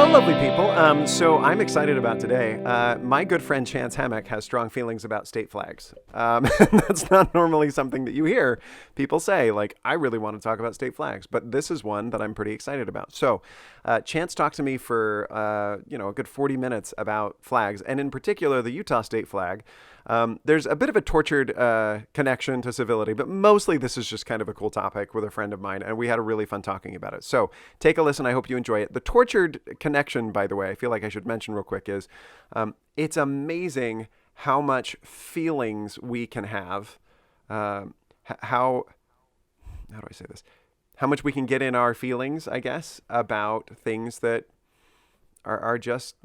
Hello, lovely people. So I'm excited about today. My good friend Chance Hammock has strong feelings about state flags. That's not normally something that you hear people say, like, I really want to talk about state flags, but this is one that I'm pretty excited about. So Chance talked to me for, a good 40 minutes about flags, and in particular, the Utah state flag. There's a bit of a tortured connection to civility, but mostly this is just kind of a cool topic with a friend of mine, and we had a really fun talking about it. So take a listen. I hope you enjoy it. The tortured connection, by the way, I feel like I should mention real quick is it's amazing how much feelings we can have. How do I say this? How much we can get in our feelings, I guess, about things that are just,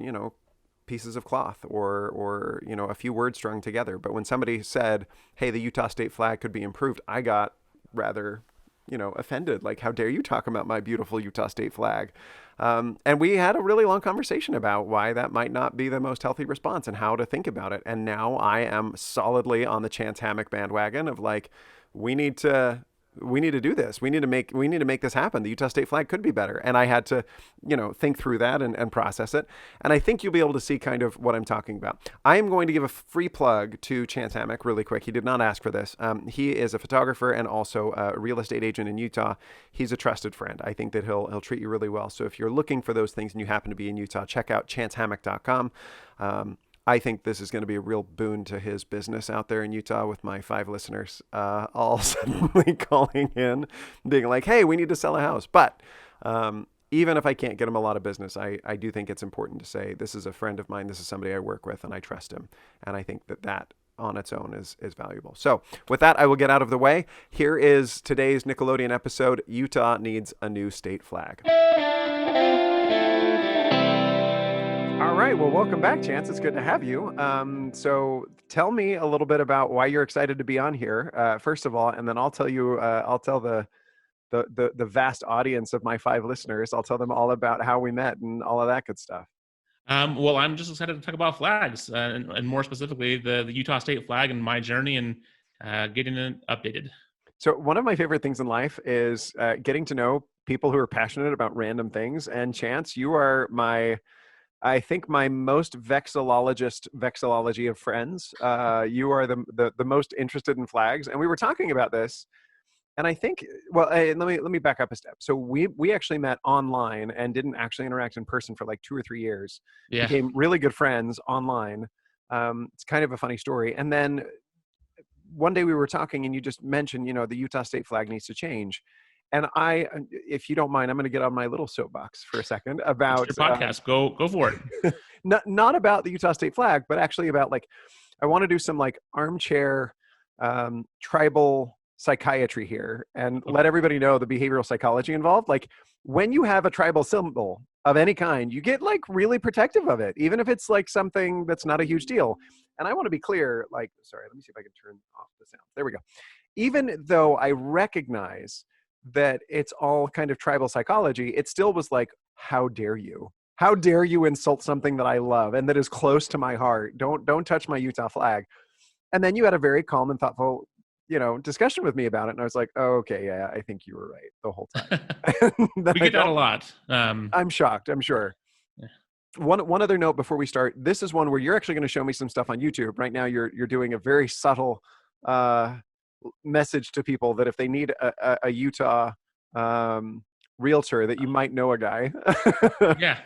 pieces of cloth or a few words strung together. But when somebody said, hey, the Utah state flag could be improved, I got rather offended. Like, how dare you talk about my beautiful Utah state flag? And we had a really long conversation about why that might not be the most healthy response and how to think about it. And now I am solidly on the Chance Hammock bandwagon of like, we need to do this. We need to make this happen. The Utah state flag could be better. And I had to, think through that and process it. And I think you'll be able to see kind of what I'm talking about. I am going to give a free plug to Chance Hammock really quick. He did not ask for this. He is a photographer and also a real estate agent in Utah. He's a trusted friend. I think that he'll treat you really well. So if you're looking for those things and you happen to be in Utah, check out chancehammock.com. I think this is going to be a real boon to his business out there in Utah with my 5 listeners all suddenly calling in, being like, hey, we need to sell a house. But even if I can't get him a lot of business, I do think it's important to say, this is a friend of mine, this is somebody I work with, and I trust him. And I think that on its own is valuable. So with that, I will get out of the way. Here is today's Nickelodeon episode, Utah Needs a New State Flag. All right. Well, welcome back, Chance. It's good to have you. So tell me a little bit about why you're excited to be on here, first of all, and then I'll tell you, I'll tell the vast audience of my 5 listeners, I'll tell them all about how we met and all of that good stuff. Well, I'm just excited to talk about flags and more specifically the Utah state flag and my journey and getting it updated. So one of my favorite things in life is getting to know people who are passionate about random things. And Chance, you are I think my most vexillology of friends. You are the most interested in flags, and we were talking about this. And I think, well, let me back up a step. So we actually met online and didn't actually interact in person for like 2 or 3 years. Yeah. Became really good friends online. It's kind of a funny story. And then one day we were talking, and you just mentioned, the Utah state flag needs to change. And if you don't mind, I'm going to get on my little soapbox for a second about it's your podcast. Go for it. not about the Utah state flag, but actually about like, I want to do some like armchair tribal psychiatry here and let everybody know the behavioral psychology involved. Like when you have a tribal symbol of any kind, you get like really protective of it, even if it's like something that's not a huge deal. And I want to be clear, like, sorry, let me see if I can turn off the sound. There we go. Even though I recognize that it's all kind of tribal psychology, it still was like, how dare you? How dare you insult something that I love and that is close to my heart? Don't touch my Utah flag. And then you had a very calm and thoughtful, discussion with me about it. And I was like, oh, okay, yeah, I think you were right the whole time. We get that a lot. I'm shocked, I'm sure. Yeah. One other note before we start. This is one where you're actually going to show me some stuff on YouTube. Right now you're doing a very subtle message to people that if they need a Utah realtor, that you might know a guy. Yeah.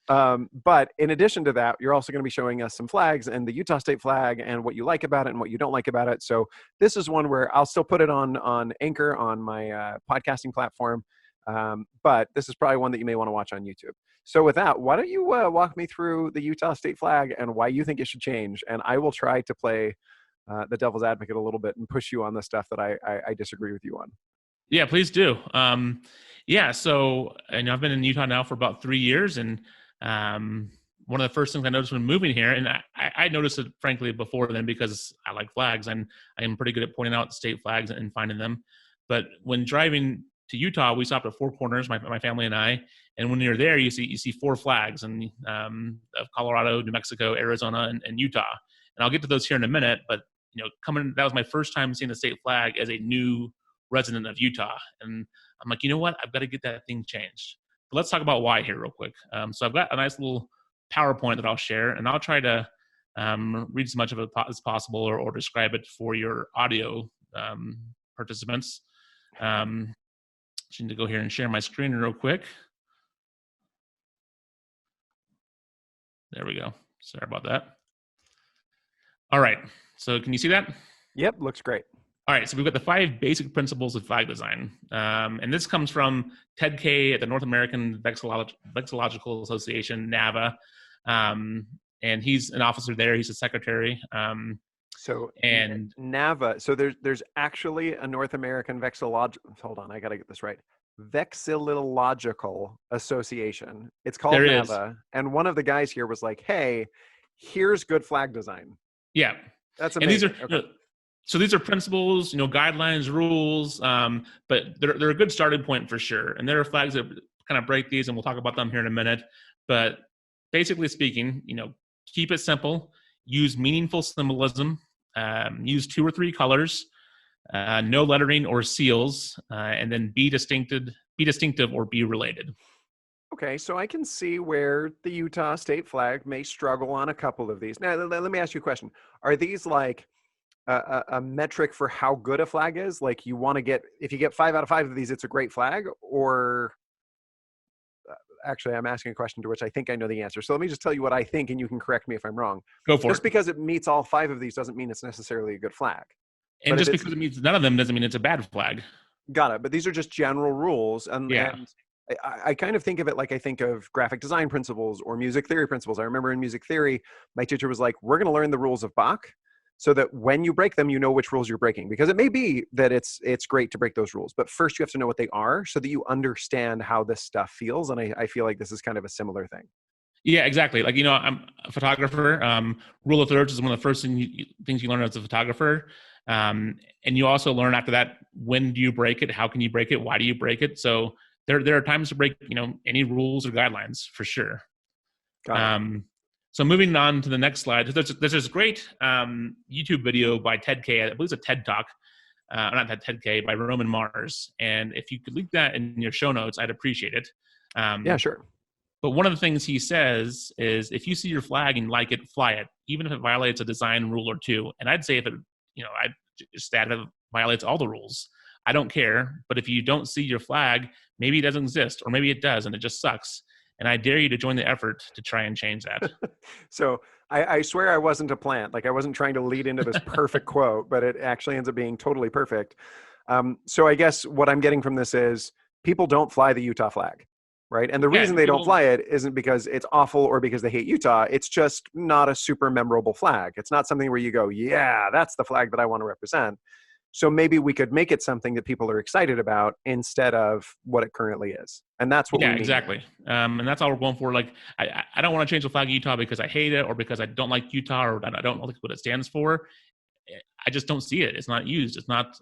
But in addition to that, you're also going to be showing us some flags and the Utah state flag and what you like about it and what you don't like about it. So this is one where I'll still put it on Anchor on my podcasting platform. But this is probably one that you may want to watch on YouTube. So with that, why don't you walk me through the Utah state flag and why you think it should change? And I will try to play the devil's advocate a little bit and push you on the stuff that I disagree with you on. Yeah, please do. So I've been in Utah now for about 3 years, and one of the first things I noticed when moving here, and I noticed it frankly before then because I like flags and I am pretty good at pointing out state flags and finding them. But when driving to Utah, we stopped at 4 corners, my family and I, and when you're there, you see 4 flags and of Colorado, New Mexico, Arizona, and Utah. And I'll get to those here in a minute, but that was my first time seeing the state flag as a new resident of Utah. And I'm like, you know what? I've got to get that thing changed. But let's talk about why here real quick. So I've got a nice little PowerPoint that I'll share, and I'll try to read as much of it as possible or describe it for your audio participants. Just need to go here and share my screen real quick. There we go. Sorry about that. All right. So can you see that? Yep, looks great. All right. So we've got the 5 basic principles of flag design. And this comes from Ted Kay at the North American Vexillological Association, NAVA. And he's an officer there. He's a secretary. So and NAVA. So there's actually a North American Hold on, I got to get this right. Vexillological Association. It's called there NAVA. is. And one of the guys here was like, "Hey, here's good flag design." Yeah. That's amazing. And these are so these are principles, guidelines, rules, but they're a good starting point for sure. And there are flags that kind of break these, and we'll talk about them here in a minute. But basically speaking, keep it simple. Use meaningful symbolism. Use 2 or 3 colors. No lettering or seals, and then be distinctive or be related. Okay, so I can see where the Utah state flag may struggle on a couple of these. Now, let me ask you a question. Are these like a metric for how good a flag is? Like if you get 5 out of 5 of these, it's a great flag? Or actually, I'm asking a question to which I think I know the answer. So let me just tell you what I think, and you can correct me if I'm wrong. Go for it. Just because it meets all 5 of these doesn't mean it's necessarily a good flag. And just because it means none of them doesn't mean it's a bad flag. Got it. But these are just general rules. And I kind of think of it like I think of graphic design principles or music theory principles. I remember in music theory, my teacher was like, we're going to learn the rules of Bach so that when you break them, you know which rules you're breaking. Because it may be that it's great to break those rules, but first you have to know what they are so that you understand how this stuff feels. And I feel like this is kind of a similar thing. Yeah, exactly. Like, I'm a photographer. Rule of thirds is one of the first things you learn as a photographer. And you also learn after that, when do you break it? How can you break it? Why do you break it? So there are times to break, any rules or guidelines for sure. So moving on to the next slide, there's this great YouTube video by Ted Kay. I believe it's a TED Talk, not Ted Kay, by Roman Mars. And if you could link that in your show notes, I'd appreciate it. Yeah, sure. But one of the things he says is, if you see your flag and like it, fly it, even if it violates a design rule or 2. And I'd say if it, I'd just add if it violates all the rules. I don't care. But if you don't see your flag, maybe it doesn't exist, or maybe it does, and it just sucks. And I dare you to join the effort to try and change that. So I swear I wasn't a plant. Like, I wasn't trying to lead into this perfect quote, but it actually ends up being totally perfect. So I guess what I'm getting from this is people don't fly the Utah flag, right? And the reason they don't fly it isn't because it's awful or because they hate Utah. It's just not a super memorable flag. It's not something where you go, yeah, that's the flag that I want to represent. So maybe we could make it something that people are excited about instead of what it currently is. And that's what we need. Exactly. And that's all we're going for. Like, I don't want to change the flag of Utah because I hate it or because I don't like Utah or I don't like what it stands for. I just don't see it. It's not used. It's not,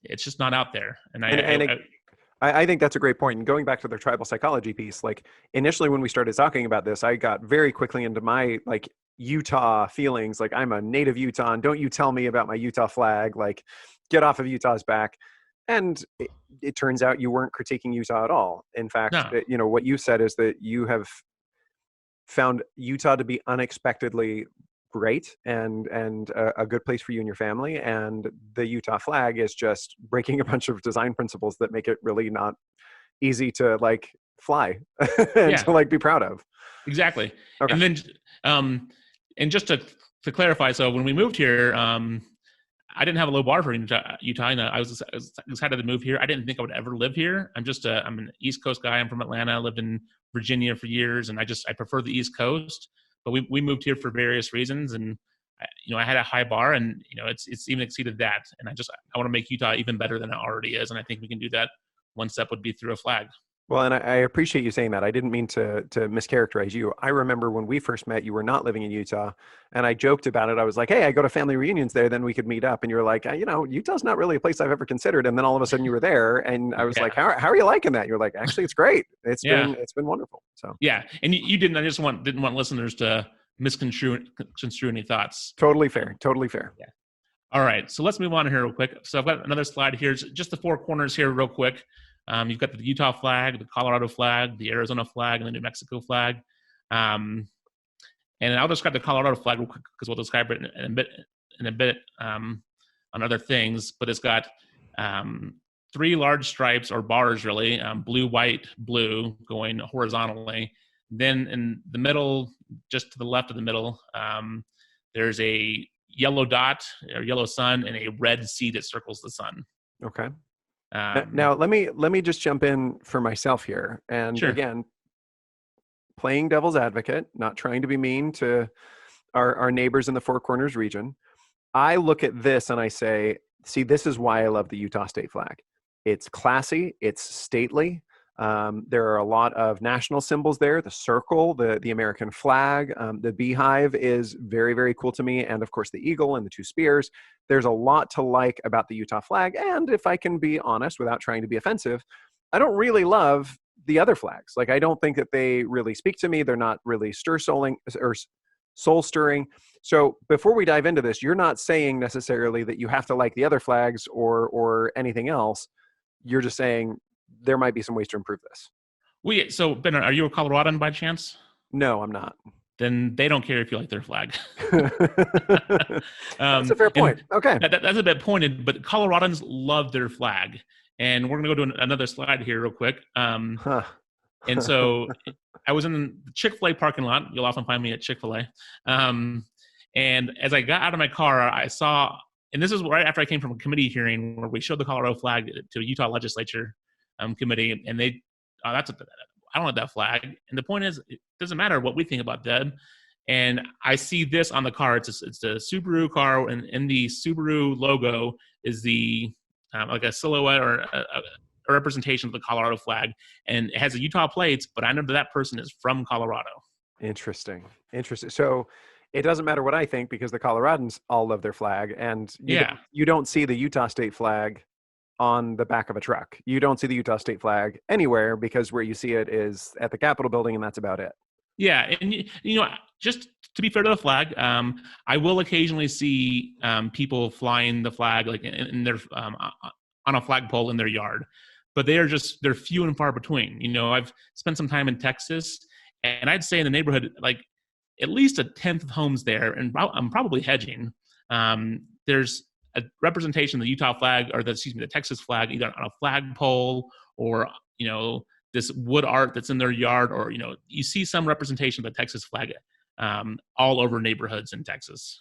it's just not out there. And I think that's a great point. And going back to the tribal psychology piece, like initially when we started talking about this, I got very quickly into my like Utah feelings. Like, I'm a native Utahn. Don't you tell me about my Utah flag. Like, get off of Utah's back. And it turns out you weren't critiquing Utah at all. In fact, no. What you said is that you have found Utah to be unexpectedly great and a good place for you and your family. And the Utah flag is just breaking a bunch of design principles that make it really not easy to like fly and to like be proud of. Exactly. Okay. And then, and just to clarify, so when we moved here, I didn't have a low bar for Utah. I was excited to move here. I didn't think I would ever live here. I'm an East Coast guy. I'm from Atlanta. I lived in Virginia for years, and I prefer the East Coast. But we moved here for various reasons, and I had a high bar, and it's even exceeded that. And I want to make Utah even better than it already is, and I think we can do that. One step would be through a flag. Well, and I appreciate you saying that. I didn't mean to mischaracterize you. I remember when we first met, you were not living in Utah, and I joked about it. I was like, hey, I go to family reunions there, then we could meet up. And you were like, Utah's not really a place I've ever considered. And then all of a sudden you were there, and I was like, how are you liking that? You're like, actually, it's great. It's been wonderful. So yeah, and you didn't. I just didn't want listeners to misconstrue any thoughts. Totally fair. Totally fair. Yeah. All right, so let's move on here real quick. So I've got another slide here, just the 4 corners here real quick. You've got the Utah flag, the Colorado flag, the Arizona flag, and the New Mexico flag. And I'll describe the Colorado flag real quick because we'll describe it in a bit on other things. But it's got three large stripes or bars, really, blue, white, blue, going horizontally. Then in the middle, just to the left of the middle, there's a yellow dot or yellow sun and a red C that circles the sun. Okay. Now let me just jump in for myself here, and Sure. again, playing devil's advocate, not trying to be mean to our neighbors in the Four Corners region. I look at this and I say, see, this is why I love the Utah state flag. It's classy, it's stately. There are a lot of national symbols there. The circle, the American flag, the beehive is very, very cool to me. And of course, the eagle and the two spears. There's a lot to like about the Utah flag. And if I can be honest, without trying to be offensive, I don't really love the other flags. Like, I don't think that they really speak to me. They're not really soul stirring. So before we dive into this, you're not saying necessarily that you have to like the other flags or anything else. You're just saying there might be some ways to improve this. So Ben, are you a Coloradan by chance? No, I'm not. Then they don't care if you like their flag. That's a fair point. Okay. That's a bit pointed, but Coloradans love their flag. And we're going to go to another slide here real quick. And so I was in the Chick-fil-A parking lot. You'll often find me at Chick-fil-A. And as I got out of my car, I saw, and this is right after I came from a committee hearing where we showed the Colorado flag to a Utah legislature committee, and they, I don't like that flag. And the point is, it doesn't matter what we think about that. And I see this on the car. It's a Subaru car, and in the Subaru logo is the like a silhouette or a representation of the Colorado flag, and it has a Utah plates, but I know that person is from Colorado. Interesting. So it doesn't matter what I think because the Coloradans all love their flag, and you don't see the Utah state flag on the back of a truck. You don't see the Utah state flag anywhere because where you see it is at the Capitol building, and that's about it. Yeah, and just to be fair to the flag, I will occasionally see people flying the flag like in their on a flagpole in their yard, but they're few and far between. I've spent some time in Texas, and I'd say in the neighborhood, like at least a tenth of homes there, and I'm probably hedging. There's a representation of the Utah flag, or the Texas flag, either on a flagpole or this wood art that's in their yard, or you see some representation of the Texas flag all over neighborhoods in Texas.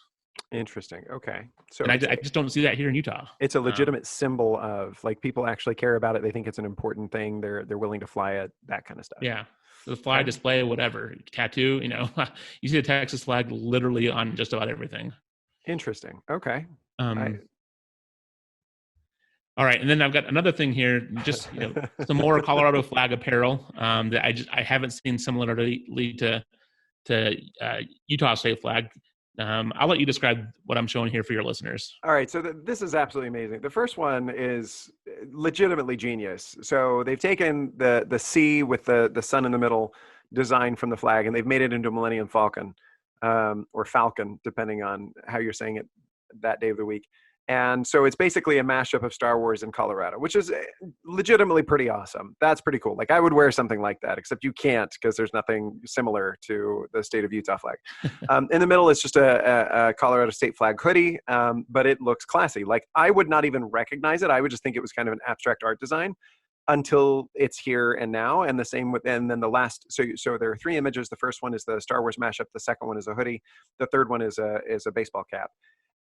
Interesting. Okay. So and I just don't see that here in Utah. It's a legitimate symbol of, like, people actually care about it. They think it's an important thing. They're willing to fly it, that kind of stuff. Yeah. The flag display, whatever, tattoo, you see the Texas flag literally on just about everything. Interesting. Okay. All right, and then I've got another thing here, just some more Colorado flag apparel that I haven't seen similarly to Utah state flag. I'll let you describe what I'm showing here for your listeners. All right, so this is absolutely amazing. The first one is legitimately genius. So they've taken the C with the sun in the middle design from the flag, and they've made it into a Millennium Falcon, or Falcon, depending on how you're saying it that day of the week. And so it's basically a mashup of Star Wars and Colorado, which is legitimately pretty awesome. That's pretty cool. Like, I would wear something like that, except you can't because there's nothing similar to the state of Utah flag. In the middle is just a Colorado state flag hoodie, but it looks classy. Like, I would not even recognize it. I would just think it was kind of an abstract art design until it's here and now. And the same and then the last, so there are three images. The first one is the Star Wars mashup. The second one is a hoodie. The third one is a baseball cap.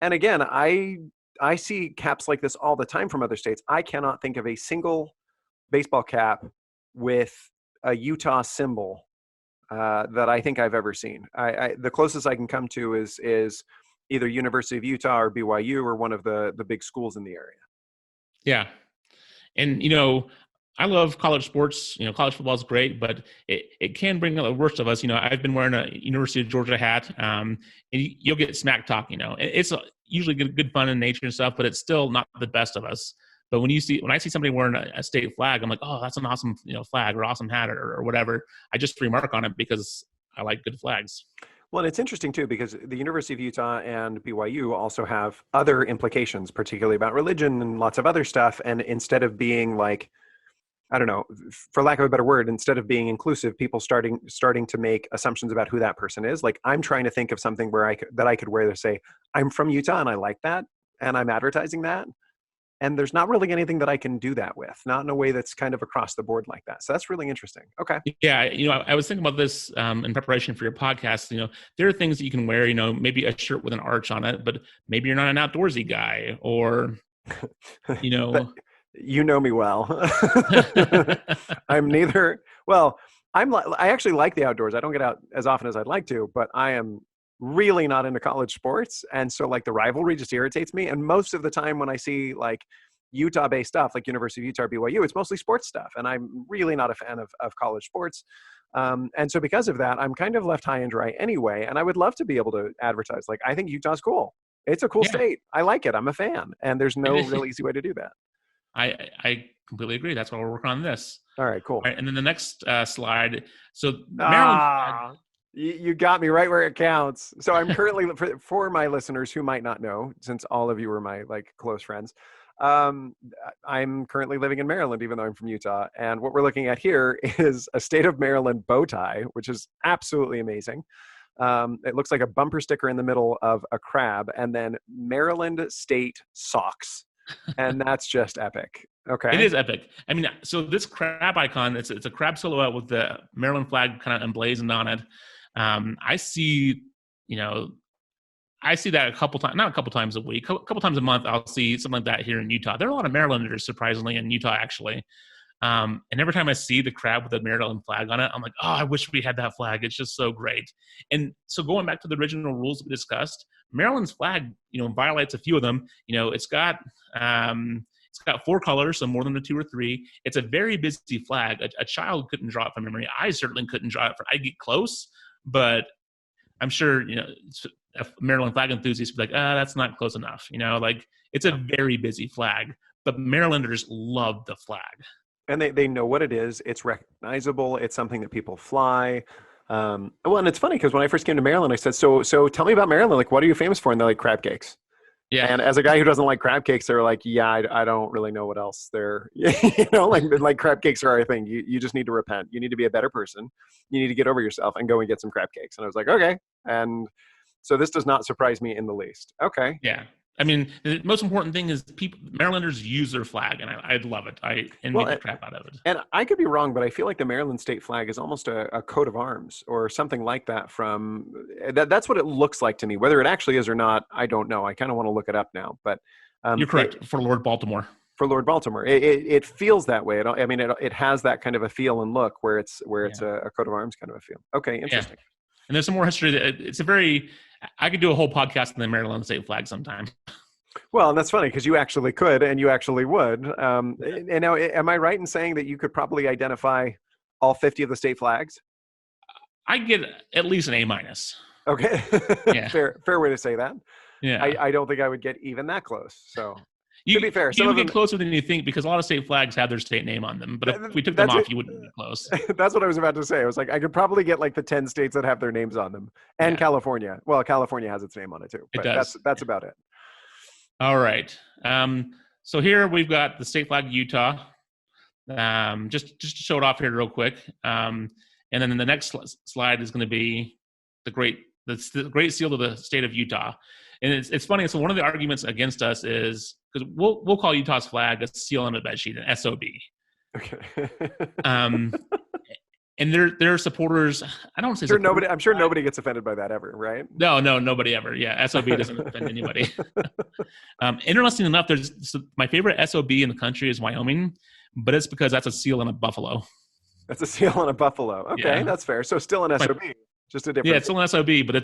And again, I see caps like this all the time from other states. I cannot think of a single baseball cap with a Utah symbol that I think I've ever seen. The closest I can come to is either University of Utah or BYU or one of the big schools in the area. Yeah. And, I love college sports. College football is great, but it can bring out the worst of us. I've been wearing a University of Georgia hat, and you'll get smack talk. It's usually good fun in nature and stuff, but it's still not the best of us. But when I see somebody wearing a state flag, I'm like, oh, that's an awesome flag or awesome hat or whatever. I just remark on it because I like good flags. Well, and it's interesting too, because the University of Utah and BYU also have other implications, particularly about religion and lots of other stuff. And instead of being like I don't know, for lack of a better word, instead of being inclusive, people starting to make assumptions about who that person is. Like I'm trying to think of something where that I could wear to say, I'm from Utah and I like that. And I'm advertising that. And there's not really anything that I can do that with, not in a way that's kind of across the board like that. So that's really interesting. Okay. Yeah, I was thinking about this in preparation for your podcast. There are things that you can wear. Maybe a shirt with an arch on it, but maybe you're not an outdoorsy guy, or That, you know me well. I'm neither. Well, I actually like the outdoors. I don't get out as often as I'd like to, but I am really not into college sports. And so like the rivalry just irritates me. And most of the time when I see like Utah-based stuff, like University of Utah, BYU, it's mostly sports stuff. And I'm really not a fan of college sports. And so because of that, I'm kind of left high and dry anyway. And I would love to be able to advertise. Like, I think Utah's cool. It's a cool Yeah, state. I like it. I'm a fan. And there's no real easy way to do that. I completely agree. That's why we're working on this. All right, cool. All right, and then the next slide. So Maryland. You got me right where it counts. So I'm currently, for my listeners who might not know, since all of you are my like close friends, I'm currently living in Maryland, even though I'm from Utah. And what we're looking at here is a state of Maryland bow tie, which is absolutely amazing. It looks like a bumper sticker in the middle of a crab, and then Maryland state socks. And that's just epic. Okay. It is epic. I mean, so this crab icon, it's a crab silhouette with the Maryland flag kind of emblazoned on it. I see that a couple times, not a couple times a week, a couple times a month. I'll see something like that here in Utah. There are a lot of Marylanders, surprisingly, in Utah, actually. And every time I see the crab with the Maryland flag on it, I'm like, oh, I wish we had that flag. It's just so great. And so going back to the original rules we discussed, Maryland's flag, violates a few of them. It's got 4 colors, so more than the 2 or 3. It's a very busy flag. A child couldn't draw it from memory. I certainly couldn't draw it. I'd get close, but I'm sure, a Maryland flag enthusiast would be like, that's not close enough. It's a very busy flag, but Marylanders love the flag. And they know what it is. It's recognizable. It's something that people fly. And it's funny because when I first came to Maryland, I said, so tell me about Maryland. Like, what are you famous for? And they're like, crab cakes. Yeah. And as a guy who doesn't like crab cakes, they're like, yeah, I don't really know what else they're, like crab cakes are our thing. You just need to repent. You need to be a better person. You need to get over yourself and go and get some crab cakes. And I was like, okay. And so this does not surprise me in the least. Okay. Yeah. I mean, the most important thing is Marylanders use their flag, and I love it. Make the crap out of it. And I could be wrong, but I feel like the Maryland state flag is almost a coat of arms or something like that. That's what it looks like to me. Whether it actually is or not, I don't know. I kind of want to look it up now. But you're correct. For Lord Baltimore. For Lord Baltimore, it feels that way. It has that kind of a feel and look where it's a coat of arms kind of a feel. Okay, interesting. Yeah. And there's some more history. I could do a whole podcast on the Maryland state flag sometime. Well, and that's funny because you actually could and you actually would. And now, am I right in saying that you could probably identify all 50 of the state flags? I get at least an A-. Okay. Yeah. Fair way to say that. Yeah. I don't think I would get even that close. So to be fair, you would get closer than you think because a lot of state flags have their state name on them. But if we took them off, you wouldn't be close. That's what I was about to say. I was like, I could probably get like the 10 states that have their names on them. And California. Well, California has its name on it too. But it does. That's about it. All right. So here we've got the state flag of Utah. Just to show it off here real quick. And then the next slide is going to be the great seal of the state of Utah. And it's funny. So one of the arguments against us is because we'll call Utah's flag a seal-on-a-bedsheet, an SOB. Okay. And their supporters. I don't say I'm sure nobody gets offended by that ever, right? No, nobody ever. Yeah, SOB doesn't offend anybody. Interesting enough, my favorite SOB in the country is Wyoming, but it's because that's a seal and a buffalo. That's a seal and a buffalo. Okay, that's fair. So still an SOB, just a different. Yeah, it's still an SOB, but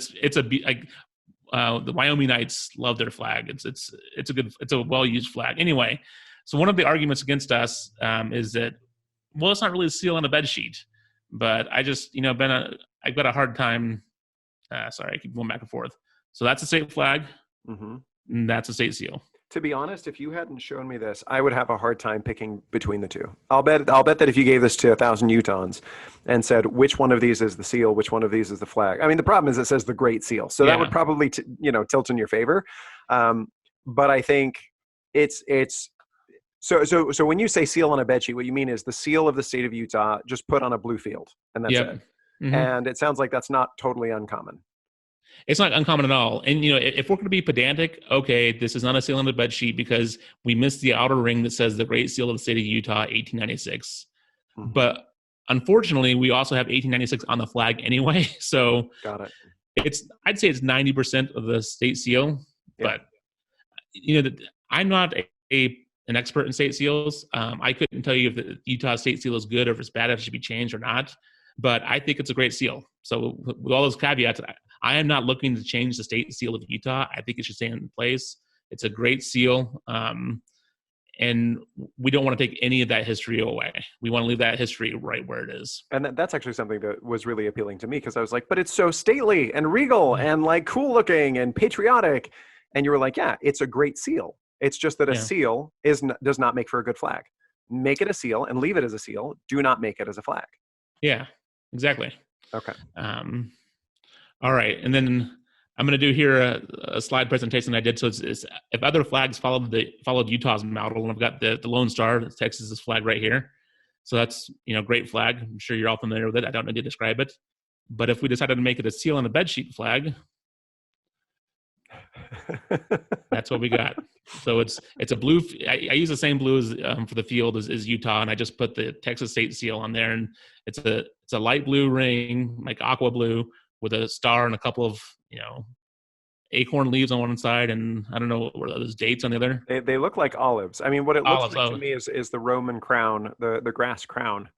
the Wyomingites love their flag. It's a well used flag. Anyway, so one of the arguments against us is that it's not really a seal on a bed sheet, but I just I've got a hard time. Sorry, I keep going back and forth. So that's a state flag. Mm-hmm. And that's a state seal. To be honest, if you hadn't shown me this, I would have a hard time picking between the two. I'll bet that if you gave this to 1,000 Utahns and said, which one of these is the seal, which one of these is the flag. I mean, the problem is it says the Great Seal. So that would probably, tilt in your favor. But I think So when you say seal on a bedsheet, what you mean is the seal of the state of Utah just put on a blue field, and that's it. Yep. Hmm. And it sounds like that's not totally uncommon. It's not uncommon at all. And if we're going to be pedantic, okay, this is not a seal on the bed sheet because we missed the outer ring that says the Great Seal of the State of Utah, 1896. Mhm. But unfortunately, we also have 1896 on the flag anyway. So Got it. I'd say it's 90% of the state seal. Yeah. But I'm not an expert in state seals. I couldn't tell you if the Utah state seal is good or if it's bad, if it should be changed or not. But I think it's a great seal. So with all those caveats, I am not looking to change the state seal of Utah. I think it should stay in place. It's a great seal. And we don't want to take any of that history away. We want to leave that history right where it is. And that's actually something that was really appealing to me because I was like, but it's so stately and regal and like cool looking and patriotic. And you were like, yeah, it's a great seal. It's just that a seal does not make for a good flag. Make it a seal and leave it as a seal. Do not make it as a flag. Yeah, exactly. Okay. All right. And then I'm going to do here a slide presentation I did. So it's if other flags followed Utah's model, and I've got the Lone Star, Texas's flag right here. So that's, great flag. I'm sure you're all familiar with it. I don't need to describe it. But if we decided to make it a seal on the bedsheet flag, that's what we got. So it's a blue. I use the same blue as for the field as Utah, and I just put the Texas state seal on there, and it's a light blue ring, like aqua blue, with a star and a couple of acorn leaves on one side, and I don't know what those dates on the other. They look like olives. I mean, what it looks Olives, like to me is the Roman crown, the grass crown,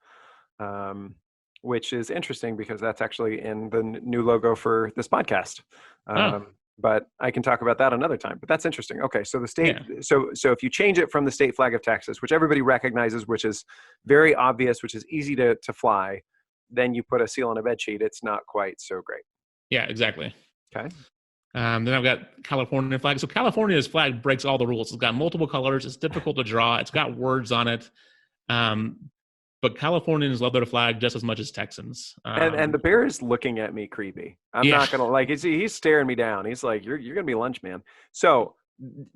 which is interesting because that's actually in the new logo for this podcast. But I can talk about that another time. But that's interesting. Okay, so the state. Yeah. So if you change it from the state flag of Texas, which everybody recognizes, which is very obvious, which is easy to fly, then you put a seal on a bedsheet. It's not quite so great. Yeah, exactly. Okay. Then I've got California flag. So California's flag breaks all the rules. It's got multiple colors. It's difficult to draw. It's got words on it. But Californians love their flag just as much as Texans. And the bear is looking at me creepy. I'm not gonna he's staring me down. He's like, you're gonna be lunch, man. So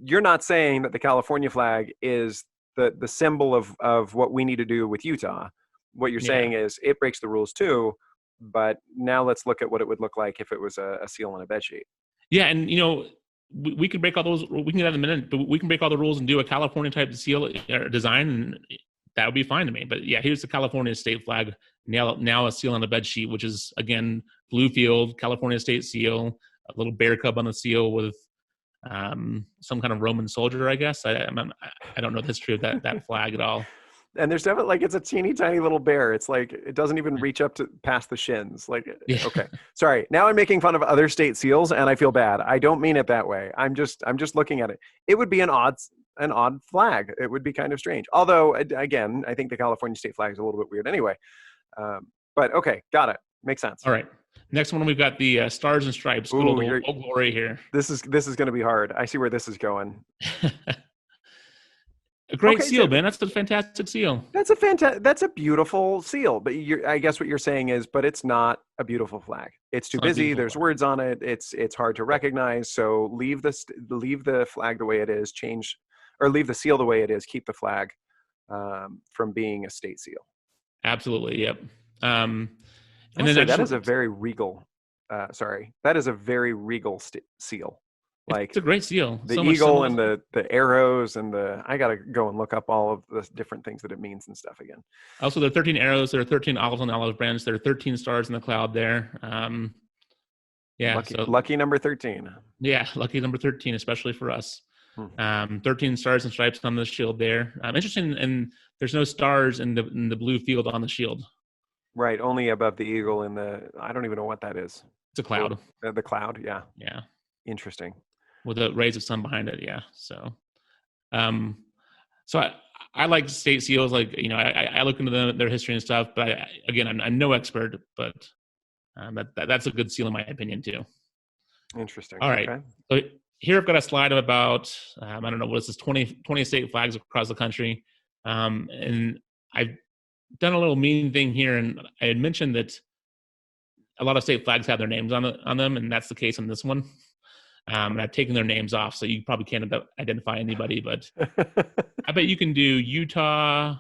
you're not saying that the California flag is the symbol of what we need to do with Utah. What you're saying is it breaks the rules too. But now let's look at what it would look like if it was a seal on a bedsheet. Yeah, and we can break all those. We can get that in a minute, but we can break all the rules and do a California type seal design, and that would be fine to me. But yeah, here's the California state flag. Now a seal on the bed sheet, which is again blue field, California state seal, a little bear cub on the seal with some kind of Roman soldier, I guess. I don't know the history of that flag at all. And there's definitely it's a teeny tiny little bear. It's like it doesn't even reach up to past the shins. Okay, sorry. Now I'm making fun of other state seals, and I feel bad. I don't mean it that way. I'm just looking at it. It would be an odd flag. It would be kind of strange. Although again, I think the California state flag is a little bit weird anyway. But okay, got it. Makes sense. All right. Next one, we've got the Stars and Stripes. Good old glory here. This is going to be hard. I see where this is going. A great seal, Ben. That's a fantastic seal. That's a beautiful seal. But I guess what you're saying is, but it's not a beautiful flag. It's too busy. There's words on it. It's hard to recognize. So leave the flag the way it is. Leave the seal the way it is. Keep the flag from being a state seal. Absolutely. Yep. And then that is a very regal. That is a very regal seal. It's a great seal. The eagle and the arrows and I got to go and look up all of the different things that it means and stuff again. Also, there are 13 arrows. There are 13 olives on the olive branch. There are 13 stars in the cloud there. Lucky number 13. Yeah, lucky number 13, especially for us. 13 stars and stripes on the shield there. Interesting, and there's no stars in the blue field on the shield. Right, only above the eagle and I don't even know what that is. It's a cloud. The cloud, yeah. Yeah. Interesting. With the rays of sun behind it, yeah. So, I like state seals. I look into their history and stuff. But I'm no expert, but that's a good seal in my opinion too. Interesting. All right. Okay. So here I've got a slide of about I don't know what is this 20 state flags across the country, and I've done a little mean thing here, and I had mentioned that a lot of state flags have their names on them, and that's the case on this one. And I've taken their names off, so you probably can't identify anybody. But I bet you can do Utah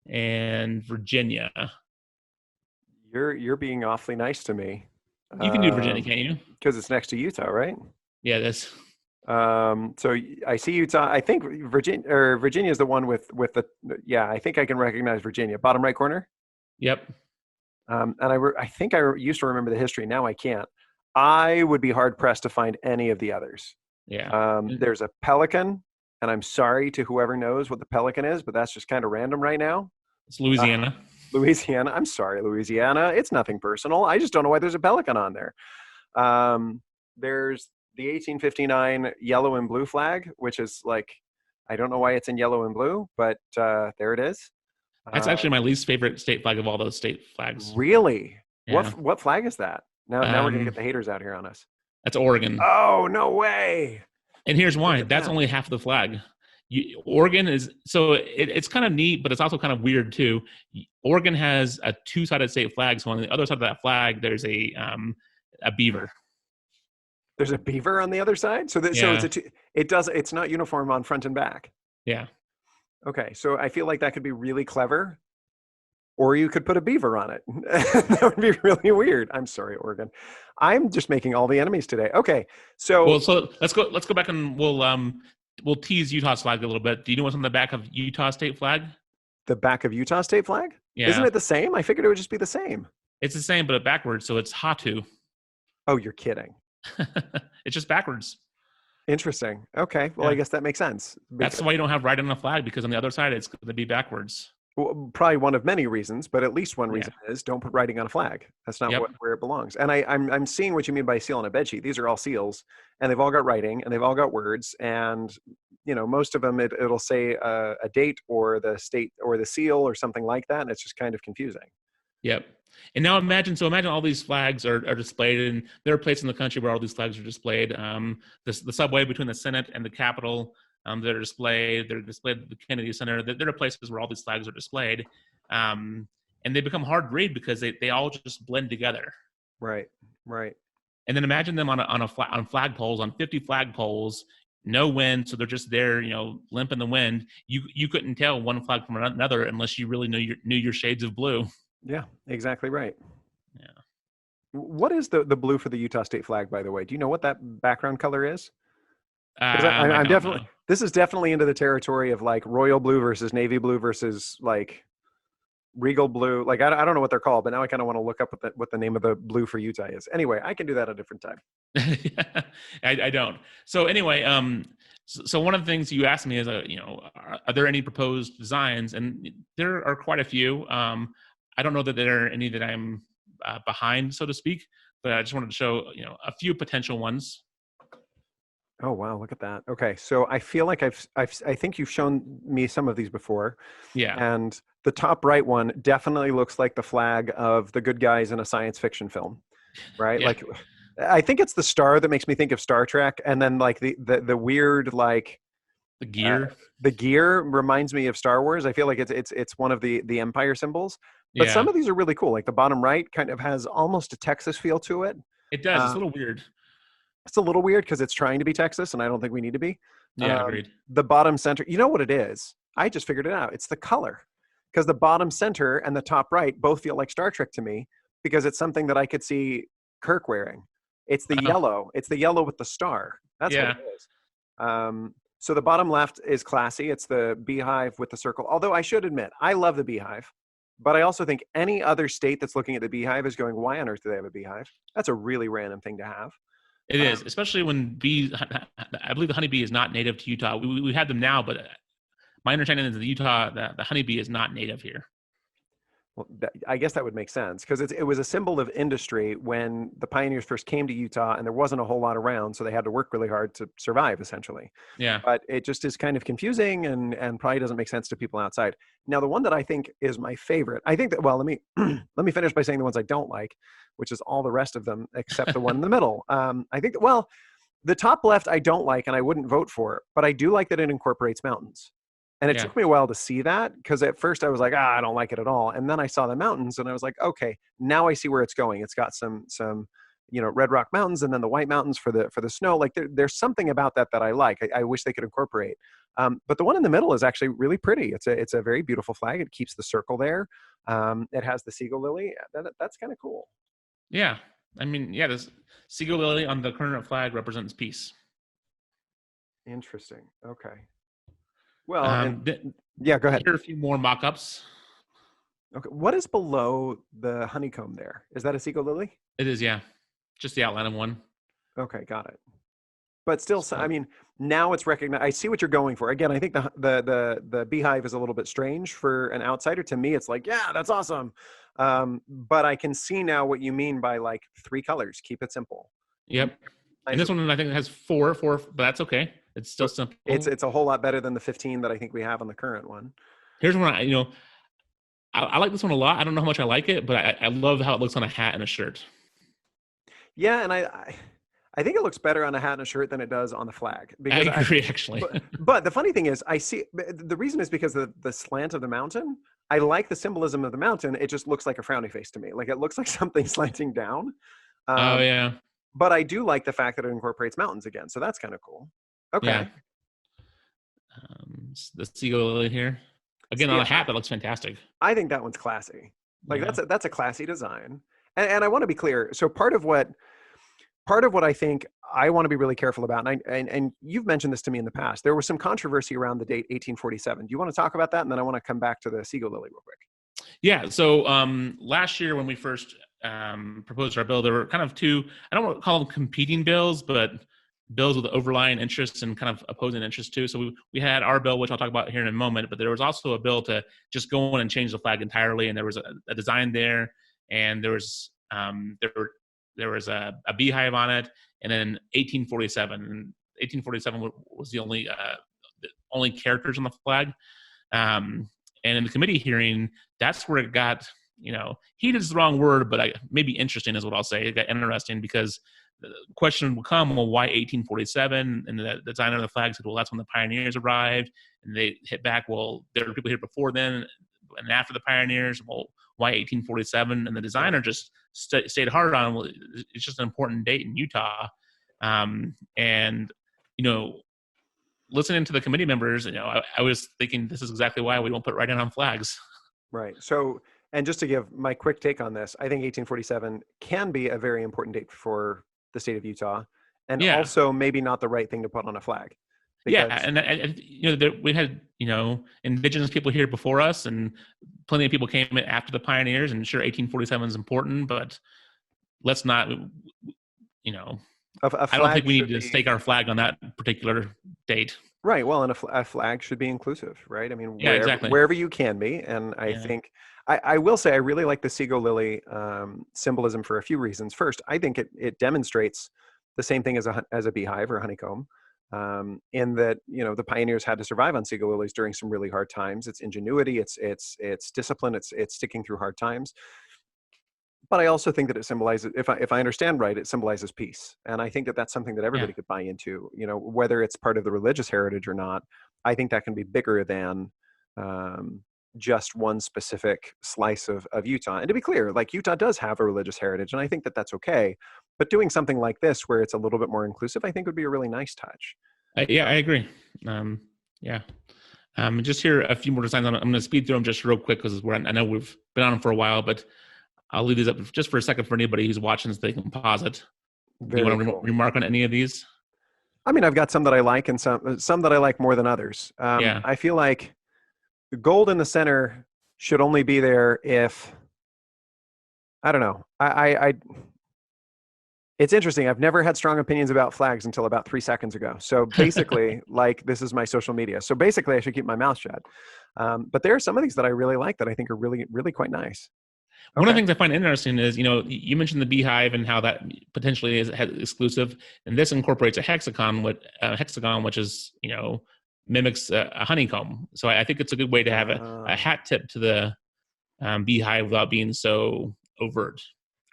and Virginia. You're being awfully nice to me. You can do Virginia, can't you? Because it's next to Utah, right? Yeah, that's So I see Utah. I think Virginia is the one with the, yeah, I think I can recognize Virginia. Bottom right corner. yep. And I think I used to remember the history. Now I can't. I would be hard pressed to find any of the others. Yeah. There's a pelican, and I'm sorry to whoever knows what the pelican is, but that's just kind of random right now. It's Louisiana. Louisiana. I'm sorry, Louisiana. It's nothing personal. I just don't know why there's a pelican on there. There's the 1859 yellow and blue flag, which is like, I don't know why it's in yellow and blue, but there it is. That's actually my least favorite state flag of all those state flags. Really? Yeah. What flag is that? Now we're gonna get the haters out here on us. That's Oregon. Oh, no way. And here's why. That's only half of the flag. Oregon is, so it's kind of neat, but it's also kind of weird too. Oregon has a two-sided state flag, so on the other side of that flag, there's a beaver. There's a beaver on the other side, so it's not uniform on front and back. Yeah. Okay, so I feel like that could be really clever, or you could put a beaver on it. That would be really weird. I'm sorry, Oregon. I'm just making all the enemies today. Okay, so let's go back and we'll tease Utah's flag a little bit. Do you know what's on the back of Utah state flag? The back of Utah state flag? Yeah. Isn't it the same? I figured it would just be the same. It's the same, but backwards, so it's Hatu. Oh, you're kidding. It's just backwards. Interesting. Okay, well, Yeah. I guess that makes sense. That's why you don't have right on the flag, because on the other side, it's going to be backwards. Well, probably one of many reasons, but at least one reason is don't put writing on a flag. That's not where it belongs. And I'm seeing what you mean by seal on a bedsheet. These are all seals, and they've all got writing, and they've all got words, and most of them it'll say a date or the state or the seal or something like that, and it's just kind of confusing. Yep. And now imagine all these flags are displayed, and there are places in the country where all these flags are displayed. The subway between the Senate and the Capitol, they're displayed. They're displayed at the Kennedy Center. There are places where all these flags are displayed, and they become hard to read because they all just blend together. Right. And then imagine them on flagpoles, on 50 flagpoles, no wind, so they're just there, limp in the wind. You couldn't tell one flag from another unless you really knew your shades of blue. Yeah, exactly right. Yeah. What is the blue for the Utah state flag, by the way? Do you know what that background color is? I'm definitely know. This is definitely into the territory of like royal blue versus navy blue versus like regal blue. Like I don't know what they're called, but now I kind of want to look up what the name of the blue for Utah is. Anyway, I can do that at a different time. I don't. So anyway, so one of the things you asked me is, are there any proposed designs? And there are quite a few. I don't know that there are any that I'm behind, so to speak, but I just wanted to show, a few potential ones. Oh, wow. Look at that. Okay. So I feel like I think you've shown me some of these before. Yeah. And the top right one definitely looks like the flag of the good guys in a science fiction film, right? Yeah. Like, I think it's the star that makes me think of Star Trek. And then like the weird, like the gear, the gear reminds me of Star Wars. I feel like it's one of the Empire symbols, but some of these are really cool. Like the bottom right kind of has almost a Texas feel to it. It does. It's a little weird. It's a little weird because it's trying to be Texas, and I don't think we need to be. Yeah, agreed. The bottom center, you know what it is? I just figured it out. It's the color, because the bottom center and the top right both feel like Star Trek to me, because it's something that I could see Kirk wearing. It's the yellow. It's the yellow with the star. That's what it is. So the bottom left is classy. It's the beehive with the circle. Although I should admit, I love the beehive, but I also think any other state that's looking at the beehive is going, why on earth do they have a beehive? That's a really random thing to have. It is, especially when bees, I believe the honeybee is not native to Utah. We have them now, but my understanding is the honeybee is not native here. Well, I guess that would make sense, because it was a symbol of industry when the pioneers first came to Utah, and there wasn't a whole lot around, so they had to work really hard to survive, essentially. Yeah. But it just is kind of confusing and probably doesn't make sense to people outside. Now, the one that I think is my favorite, I think that, well, let me finish by saying the ones I don't like, which is all the rest of them except the one in the middle. I think that, well, the top left I don't like, and I wouldn't vote for, but I do like that it incorporates mountains. And it took me a while to see that, because at first I was like, I don't like it at all. And then I saw the mountains and I was like, okay, now I see where it's going. It's got some Red Rock Mountains and then the White Mountains for the snow. Like there's something about that I like. I wish they could incorporate. But the one in the middle is actually really pretty. It's a very beautiful flag. It keeps the circle there. It has the seagull lily. That's kind of cool. Yeah. I mean, yeah, this seagull lily on the current flag represents peace. Interesting. Okay. Well, yeah, go ahead. Here are a few more mock-ups. Okay. What is below the honeycomb there? Is that a seagull lily? It is, yeah. Just the outline of one. Okay, got it. But still, I mean, now it's recognized. I see what you're going for. Again, I think the beehive is a little bit strange for an outsider. To me, it's like, yeah, that's awesome. But I can see now what you mean by like 3 colors. Keep it simple. Yep. And this one, I think, has four, but that's okay. It's still simple. It's a whole lot better than the 15 that I think we have on the current one. Here's one. I like this one a lot. I don't know how much I like it, but I love how it looks on a hat and a shirt. Yeah, and I think it looks better on a hat and a shirt than it does on the flag. I agree, actually. But the funny thing is, the reason is because of the slant of the mountain. I like the symbolism of the mountain. It just looks like a frowny face to me. Like it looks like something slanting down. Oh, yeah. But I do like the fact that it incorporates mountains again. So that's kind of cool. Okay. Yeah. The seagull lily here. Again, on a hat, that looks fantastic. I think that one's classy. Like that's a classy design. And I want to be clear. So part of what I think I want to be really careful about, and you've mentioned this to me in the past, there was some controversy around the date 1847. Do you want to talk about that? And then I want to come back to the seagull lily real quick. Yeah. So last year when we first proposed our bill, there were kind of two, I don't want to call them competing bills, but bills with overlying interests and kind of opposing interests too. So we had our bill, which I'll talk about here in a moment, but there was also a bill to just go in and change the flag entirely. And there was a design there, and there was a beehive on it, and then 1847. And 1847 was the only characters on the flag. And in the committee hearing, that's where it got, heated is the wrong word, but maybe interesting is what I'll say. It got interesting because the question will come, well, why 1847? And the designer of the flag said, well, that's when the pioneers arrived. And they hit back, well, there were people here before then and after the pioneers. Well, why 1847? And the designer just stayed hard on, well, it's just an important date in Utah. And listening to the committee members, I was thinking this is exactly why we don't put writing on flags. Right. So, and just to give my quick take on this, I think 1847 can be a very important date for the state of Utah, and also maybe not the right thing to put on a flag. Yeah, and we had indigenous people here before us, and plenty of people came in after the pioneers. And sure, 1847 is important, but let's not. I don't think we need to stake our flag on that particular date. Right. Well, and a flag should be inclusive, right? I mean, exactly. Wherever you can be, and I think I will say I really like the seagull lily symbolism for a few reasons. First, I think it demonstrates the same thing as a beehive or a honeycomb. In that the pioneers had to survive on seagull lilies during some really hard times. It's ingenuity, it's discipline, it's sticking through hard times. But I also think that it symbolizes, if I understand right, it symbolizes peace, and I think that that's something that everybody could buy into. Whether it's part of the religious heritage or not, I think that can be bigger than just one specific slice of Utah. And to be clear, like Utah does have a religious heritage, and I think that that's okay. But doing something like this, where it's a little bit more inclusive, I think would be a really nice touch. I agree. Just here a few more designs. I'm going to speed through them just real quick because I know we've been on them for a while, but I'll leave these up just for a second for anybody who's watching so they can pause it. Do you want to remark on any of these? I mean, I've got some that I like and some that I like more than others. I feel like the gold in the center should only be there if, I don't know. It's interesting. I've never had strong opinions about flags until about 3 seconds ago. So basically, this is my social media. So basically, I should keep my mouth shut. But there are some of these that I really like that I think are really, really quite nice. Okay. One of the things I find interesting is, you mentioned the beehive and how that potentially is exclusive, and this incorporates a hexagon, which is, mimics a honeycomb. So I think it's a good way to have a hat tip to the beehive without being so overt.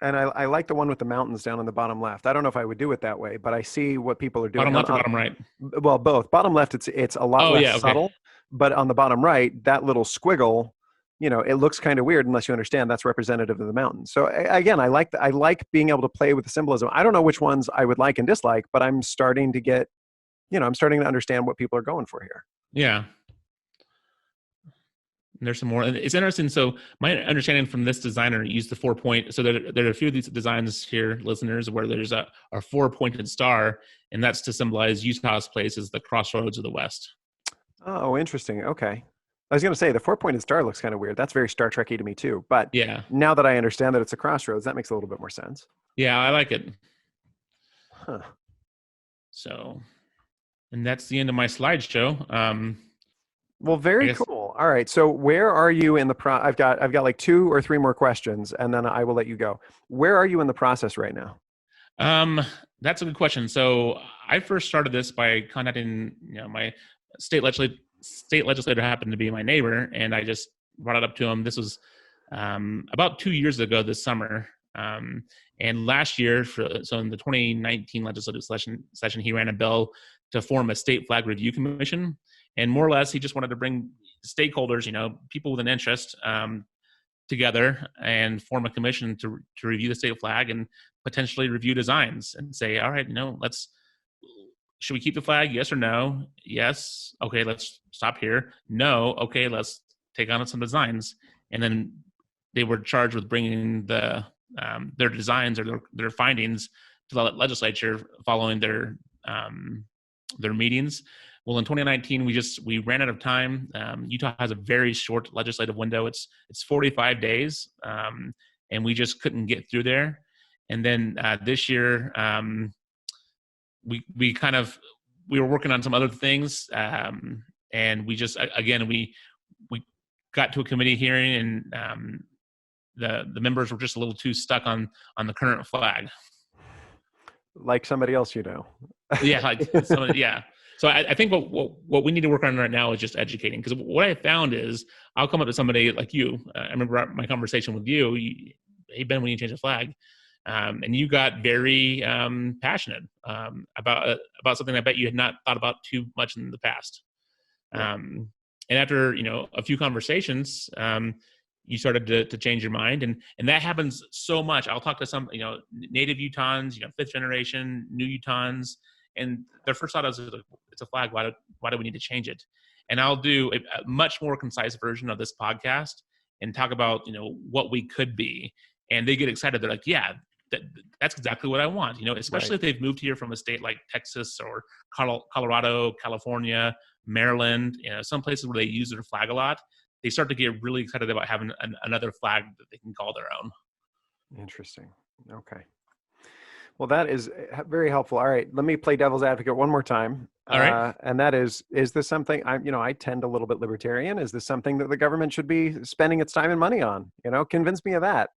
And I like the one with the mountains down on the bottom left. I don't know if I would do it that way, but I see what people are doing. Bottom left or bottom right? Well, both. Bottom left, it's a lot less subtle. But on the bottom right, that little squiggle, it looks kind of weird unless you understand that's representative of the mountain. So again, I like being able to play with the symbolism. I don't know which ones I would like and dislike, but I'm starting to get, I'm starting to understand what people are going for here. Yeah. And there's some more. It's interesting. So my understanding from this designer used the 4-point. So there are a few of these designs here, listeners, where there's a 4-pointed star, and that's to symbolize Utah's place as the crossroads of the West. Oh, interesting. Okay. I was going to say the 4-pointed star looks kind of weird. That's very Star Trek-y to me too. But yeah, now that I understand that it's a crossroads, that makes a little bit more sense. Yeah, I like it. Huh. So, and that's the end of my slideshow. Well, very cool. All right. So where are you in the I've got like 2 or 3 more questions, and then I will let you go. Where are you in the process right now? That's a good question. So I first started this by contacting, my state legislator happened to be my neighbor, and I just brought it up to him. This was about 2 years ago this summer. And last year, so in the 2019 legislative session, he ran a bill to form a state flag review commission. And more or less, he just wanted to bring stakeholders, people with an interest, together and form a commission to review the state flag and potentially review designs and say, all right, should we keep the flag? Yes or no? Yes. Okay, let's stop here. No. Okay, let's take on some designs. And then they were charged with bringing their designs or their findings to the legislature following their meetings. Well, in 2019, we ran out of time. Utah has a very short legislative window. It's 45 days, and we just couldn't get through there. And then this year, we were working on some other things, and we just we got to a committee hearing, and the members were just a little too stuck on the current flag. Like somebody else, Yeah, yeah. So I think what we need to work on right now is just educating, because what I found is I'll come up to somebody like you. I remember my conversation with you. Hey, Ben, we need to change the flag. And you got very about something I bet you had not thought about too much in the past. And after a few conversations, you started to change your mind, and that happens so much. I'll talk to some native Utahns, 5th generation, new Utahns, and their first thought is, it's a flag. Why do we need to change it? And I'll do a much more concise version of this podcast and talk about what we could be, and they get excited. They're like, yeah. That's exactly what I want, especially if they've moved here from a state like Texas or Colorado, California, Maryland, some places where they use their flag a lot. They start to get really excited about having another flag that they can call their own. Interesting. Okay. Well, that is very helpful. All right. Let me play devil's advocate one more time. All right. And that is this something I tend a little bit libertarian. Is this something that the government should be spending its time and money on? Convince me of that.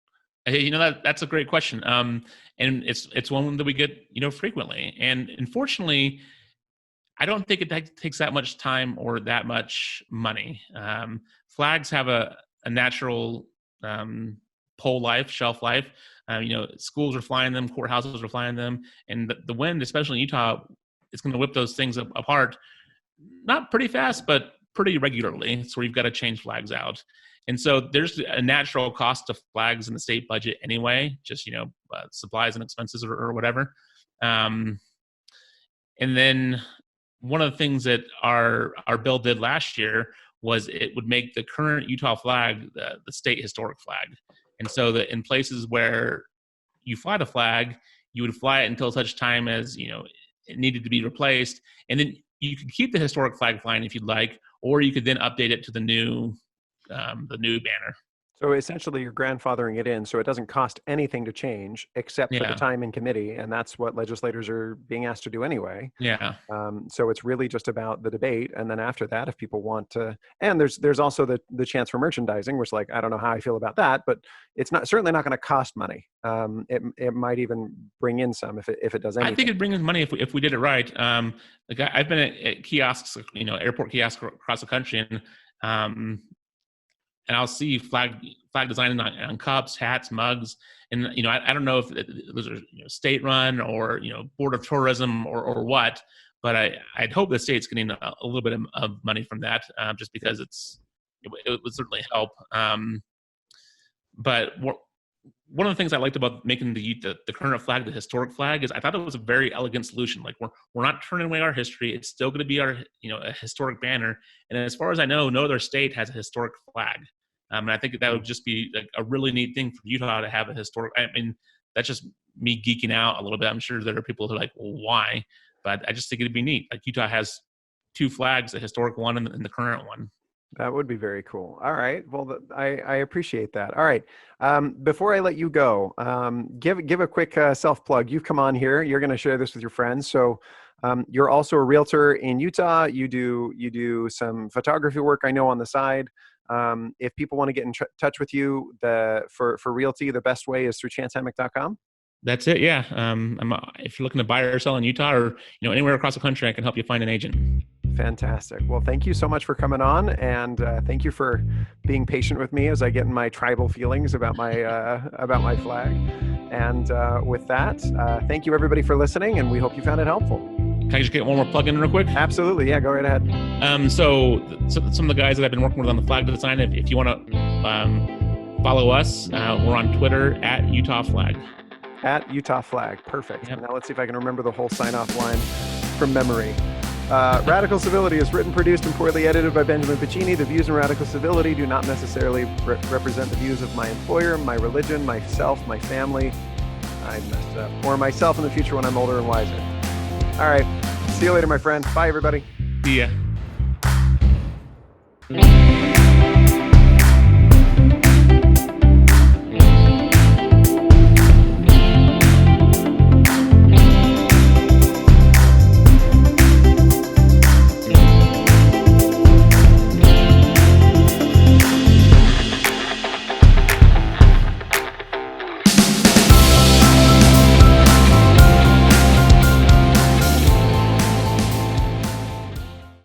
Hey, that's a great question. And it's one that we get, frequently. And unfortunately, I don't think it takes that much time or that much money. Flags have a natural shelf life. Schools are flying them, courthouses are flying them, and the wind, especially in Utah, is going to whip those things apart. Not pretty fast, but pretty regularly. So we've got to change flags out. And so there's a natural cost of flags in the state budget anyway, just, supplies and expenses or whatever. And then one of the things that our bill did last year was it would make the current Utah flag the state historic flag. And so that in places where you fly the flag, you would fly it until such time as, it needed to be replaced. And then you could keep the historic flag flying if you'd like, or you could then update it to the new banner. So essentially you're grandfathering it in, so it doesn't cost anything to change except for the time in committee, and that's what legislators are being asked to do anyway. Yeah. So it's really just about the debate, and then after that, if people want to, and there's also the chance for merchandising, which I don't know how I feel about that, but it's certainly not going to cost money. It might even bring in some if it does anything. I think it brings in money if we did it right. I've been at kiosks, airport kiosks across the country, and I'll see flag design on cups, hats, mugs, and I don't know if those are state run or Board of Tourism or what, but I'd hope the state's getting a little bit of money from that, just because it would certainly help. But one of the things I liked about making the current flag the historic flag is I thought it was a very elegant solution. Like we're not turning away our history. It's still going to be our a historic banner. And as far as I know, no other state has a historic flag. And I think that would just be like a really neat thing for Utah to have a historic. I mean, that's just me geeking out a little bit. I'm sure there are people who are like, well, why? But I just think it'd be neat. Like Utah has two flags, a historic one and the current one. That would be very cool. All right. Well, I appreciate that. All right. Before I let you go, give a quick self plug. You've come on here. You're going to share this with your friends. So you're also a realtor in Utah. You do some photography work, I know, on the side. If people want to get in touch with you, for realty, the best way is through chancehammock.com. That's it. Yeah. If you're looking to buy or sell in Utah or anywhere across the country, I can help you find an agent. Fantastic. Well, thank you so much for coming on, and thank you for being patient with me as I get in my tribal feelings about my flag. And with that, thank you everybody for listening, and we hope you found it helpful. Can I just get one more plug in real quick? Absolutely. Yeah, go right ahead. So some of the guys that I've been working with on the flag design, if you want to follow us, we're on Twitter at Utah Flag. At Utah Flag. Perfect. Yep. Now let's see if I can remember the whole sign-off line from memory. Radical Civility is written, produced, and poorly edited by Benjamin Piccini. The views in Radical Civility do not necessarily represent the views of my employer, my religion, myself, my family. I messed up. Or myself in the future when I'm older and wiser. All right. See you later, my friend. Bye, everybody. See ya.